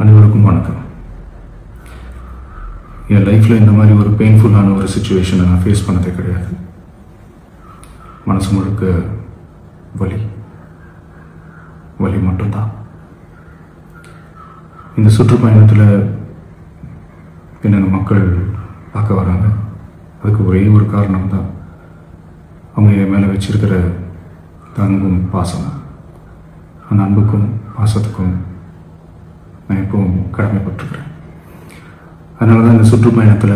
அனைவருக்கும் வணக்கம். என் லைஃப்பில் இந்த மாதிரி ஒரு பெயின்ஃபுல்லான ஒரு சுச்சுவேஷனை நான் ஃபேஸ் பண்ணதே கிடையாது. மனசு முழுக்க வலி மட்டும்தான். இந்த சுற்றுப்பயணத்தில் என்னென்ன மக்கள் பார்க்க வராங்க, அதுக்கு ஒரே ஒரு காரணம் தான் அவங்க என் மேலே வச்சிருக்கிற அன்பும் பாசம். அந்த அன்புக்கும் பாசத்துக்கும் நான் எப்பவும் கடமைப்பட்டிருக்கிறேன். அதனால தான் இந்த சுற்றுப்பயணத்தில்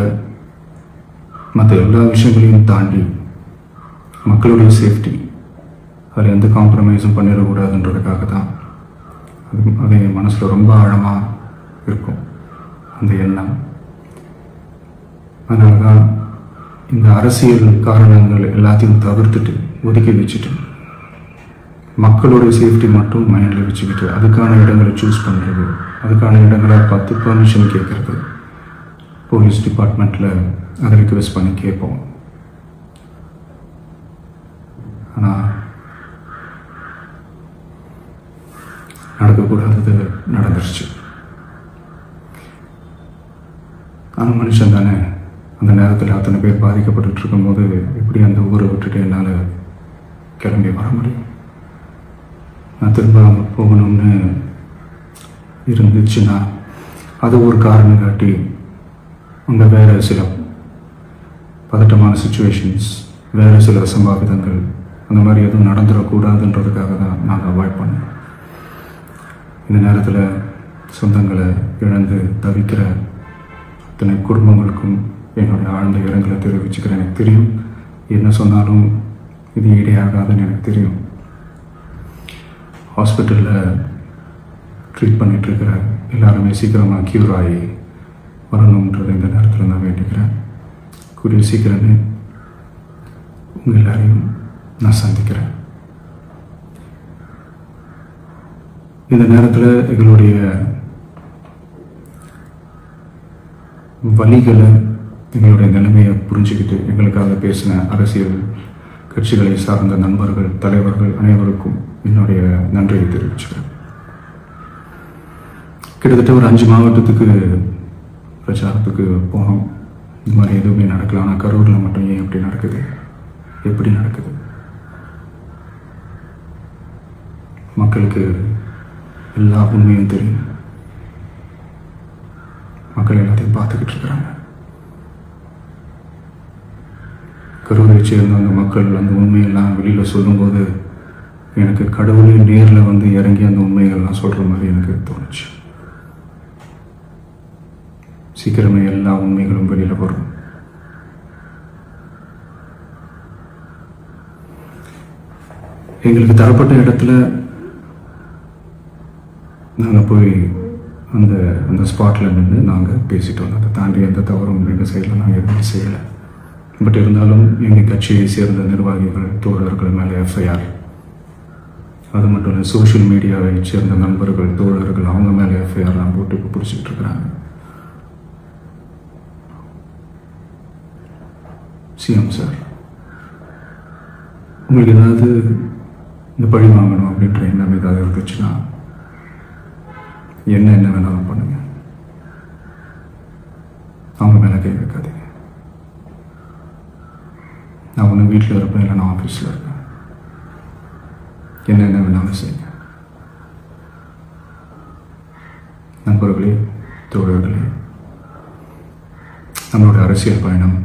மற்ற எல்லா விஷயங்களையும் தாண்டி மக்களுடைய சேஃப்டி, அதில் எந்த காம்ப்ரமைஸும் பண்ணிடக்கூடாதுன்றதுக்காக தான் அது என் மனசில் ரொம்ப ஆழமாக இருக்கும் அந்த எண்ணம். அதனால தான் இந்த அரசியல் காரணங்கள் எல்லாத்தையும் தவிர்த்துட்டு ஒதுக்கி வச்சுட்டு மக்களுடைய சேஃப்டி மட்டும் மைண்டில் வச்சுக்கிட்டு அதுக்கான இடங்களை சூஸ் பண்ணுறது, அதுக்கான இடங்களை பார்த்து பெர்மிஷன் கேட்குறது, போலீஸ் டிபார்ட்மெண்ட்டில் அதை ரிக்வெஸ்ட் பண்ணி கேட்போம். ஆனால் நடக்கக்கூடாதது நடந்துருச்சு. ஆனால் மனுஷன் தானே, அந்த நேரத்தில் அத்தனை பேர் பாதிக்கப்பட்டு இருக்கும்போது எப்படி அந்த ஊரை விட்டுட்டு என்னால் கிளம்பி வர முடியும்? நான் திரும்ப போகணும்னு இருந்துச்சுன்னா அது ஒரு காரணம் காட்டி அங்கே வேறு சில பதட்டமான சுச்சுவேஷன்ஸ், வேறு சில சம்பாவிதங்கள் அந்த மாதிரி எதுவும் நடந்துடக்கூடாதுன்றதுக்காக தான் நான் அவாய்ட் பண்ணேன். இந்த நேரத்தில் சொந்தங்களை இழந்து தவிக்கிற அத்தனை குடும்பங்களுக்கும் என்னுடைய ஆழ்ந்த இரங்கலை தெரிவிச்சுக்கிறேன். எனக்கு தெரியும், என்ன சொன்னாலும் இது ஈடையாகாதுன்னு எனக்கு தெரியும். ஹாஸ்பிட்டலில் ட்ரீட் பண்ணிகிட்ருக்கிற எல்லாருமே சீக்கிரமாக க்யூர் ஆகி வரணுன்றது இந்த நேரத்தில் நான் வேண்டிக்கிறேன். கூடிய சீக்கிரமே உங்கள் எல்லாரையும் நான் சந்திக்கிறேன். இந்த நேரத்தில் எங்களுடைய வலிகளை, எங்களுடைய நிலைமையை புரிஞ்சுக்கிட்டு எங்களுக்காக பேசின அரசியல் கட்சிகளை சார்ந்த நண்பர்கள், தலைவர்கள் அனைவருக்கும் என்னுடைய நன்றியை தெரிவிச்சுக்கிறேன். கிட்டத்தட்ட ஒரு 5 மாவட்டத்துக்கு பிரச்சாரத்துக்கு போனோம். இந்த மாதிரி எதுவுமே நடக்கல. ஆனால் கரூரில் மட்டும் ஏன் எப்படி நடக்குது? மக்களுக்கு எல்லா உண்மையும் தெரியும். மக்கள் எல்லாத்தையும் பார்த்துக்கிட்டு இருக்கிறாங்க. கரூரை சேர்ந்த அந்த மக்கள் அந்த உண்மையெல்லாம் வெளியில் சொல்லும்போது எனக்கு கடவுளே நேரில் வந்து இறங்கி அந்த உண்மைகள்லாம் சொல்கிற மாதிரி எனக்கு தோணுச்சு. சீக்கிரமே எல்லா உண்மைகளும் வெளியில் வரும். எங்களுக்கு தரப்பட்ட இடத்துல நாங்கள் போய் அந்த ஸ்பாட்டில் நின்று நாங்கள் பேசிட்டு வந்தோம். அதை தாண்டி எந்த தவறும் எங்கள் சைடில் நாங்கள் எதுவுமே செய்யலை. பட் இருந்தாலும் எங்கள் கட்சியை சேர்ந்த நிர்வாகிகள், தோழர்கள் மேலே எஃப்ஐஆர், அது மட்டும் இல்லை சோஷியல் மீடியாவை சேர்ந்த நண்பர்கள், தோழர்கள் அவங்க மேலே எஃப்ஐஆர்லாம் போட்டு இப்போ பிடிச்சிக்கிட்டு இருக்கிறாங்க. சிஎம் சார், உங்களுக்கு ஏதாவது இந்த பழி வாங்கணும் அப்படின்ற எண்ணம் ஏதாவது இருந்துச்சுன்னா என்ன வேணாலும் பண்ணுங்க. அவங்க மேலே கை வைக்காதீங்க. நான் ஒன்று வீட்டில் இருப்பேன், இல்லை நான் ஆஃபீஸில் இருப்பேன். என்ன வேணாலும் செய்யுங்க. நண்பர்களே, தோழர்களே, நம்மளோட அரசியல் பயணம்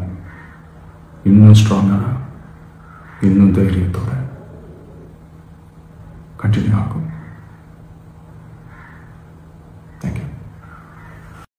இன்னும் ஸ்ட்ராங்காக, இன்னும் தைரியத்தோட கண்டினியூ ஆகும்.